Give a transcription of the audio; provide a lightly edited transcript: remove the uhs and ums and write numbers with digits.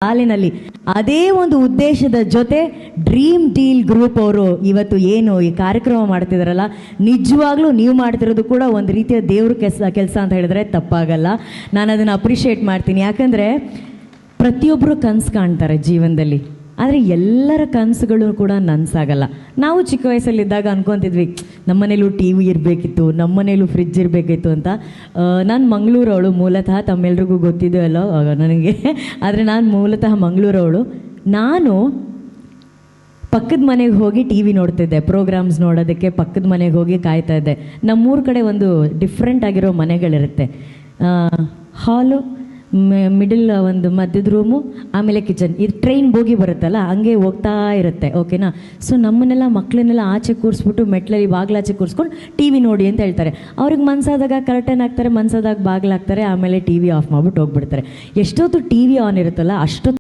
ಸಾಲಿನಲ್ಲಿ ಅದೇ ಒಂದು ಉದ್ದೇಶದ ಜೊತೆ ಡ್ರೀಮ್ ಡೀಲ್ ಗ್ರೂಪ್ ಅವರು ಇವತ್ತು ಏನು ಈ ಕಾರ್ಯಕ್ರಮ ಮಾಡ್ತಿದಾರಲ್ಲ, ನಿಜವಾಗ್ಲೂ ನೀವು ಮಾಡ್ತಿರೋದು ಕೂಡ ಒಂದು ರೀತಿಯ ದೇವ್ರ ಕೆಲಸ ಅಂತ ಹೇಳಿದ್ರೆ ತಪ್ಪಾಗಲ್ಲ. ನಾನು ಅದನ್ನು ಅಪ್ರಿಷಿಯೇಟ್ ಮಾಡ್ತೀನಿ. ಯಾಕಂದರೆ ಪ್ರತಿಯೊಬ್ಬರು ಕನಸು ಕಾಣ್ತಾರೆ ಜೀವನದಲ್ಲಿ, ಆದರೆ ಎಲ್ಲರ ಕನಸುಗಳು ಕೂಡ ನನಸಾಗಲ್ಲ. ನಾವು ಚಿಕ್ಕ ವಯಸ್ಸಲ್ಲಿದ್ದಾಗ ಅನ್ಕೊತಿದ್ವಿ ನಮ್ಮನೇಲೂ ಟಿ ವಿ ಇರಬೇಕಿತ್ತು, ನಮ್ಮನೇಲೂ ಫ್ರಿಜ್ ಇರಬೇಕಿತ್ತು ಅಂತ. ನಾನು ಮಂಗಳೂರವಳು ಮೂಲತಃ, ತಮ್ಮೆಲ್ರಿಗೂ ಗೊತ್ತಿದೆಯೋ ಅಲ್ಲೋ ನನಗೆ, ಆದರೆ ನಾನು ಮೂಲತಃ ಮಂಗಳೂರವಳು. ನಾನು ಪಕ್ಕದ ಮನೆಗೆ ಹೋಗಿ ಟಿ ವಿ ನೋಡ್ತಿದ್ದೆ, ಪ್ರೋಗ್ರಾಮ್ಸ್ ನೋಡೋದಕ್ಕೆ ಪಕ್ಕದ ಮನೆಗೆ ಹೋಗಿ ಕಾಯ್ತಾ ಇದ್ದೆ. ನಮ್ಮೂರ ಕಡೆ ಒಂದು ಡಿಫ್ರೆಂಟ್ ಆಗಿರೋ ಮನೆಗಳಿರುತ್ತೆ. ಹಾಲು, ಮಿಡಲ್ ಒಂದು ಮಧ್ಯದ ರೂಮು, ಆಮೇಲೆ ಕಿಚನ್. ಇದು ಟ್ರೈನ್ ಬೋಗಿ ಬರುತ್ತಲ್ಲ ಹಂಗೆ ಹೋಗ್ತಾ ಇರುತ್ತೆ, ಓಕೆನಾ. ಸೊ ನಮ್ಮನ್ನೆಲ್ಲ ಮಕ್ಕಳನ್ನೆಲ್ಲ ಆಚೆ ಕೂರಿಸ್ಬಿಟ್ಟು ಮೆಟ್ಲಲ್ಲಿ ಬಾಗಿಲಾಚೆ ಕೂರಿಸ್ಕೊಂಡು ಟಿ ವಿ ನೋಡಿ ಅಂತ ಹೇಳ್ತಾರೆ. ಅವ್ರಿಗೆ ಮನ್ಸಾದಾಗ ಕರ್ಟನ್ ಹಾಕ್ತಾರೆ, ಮನ್ಸಾದಾಗ ಬಾಗಿಲಾಕ್ತಾರೆ, ಆಮೇಲೆ ಟಿ ವಿ ಆಫ್ ಮಾಡ್ಬಿಟ್ಟು ಹೋಗ್ಬಿಡ್ತಾರೆ. ಎಷ್ಟೊತ್ತು ಟಿ ವಿ ಆನ್ ಇರುತ್ತಲ್ಲ ಅಷ್ಟೊತ್ತು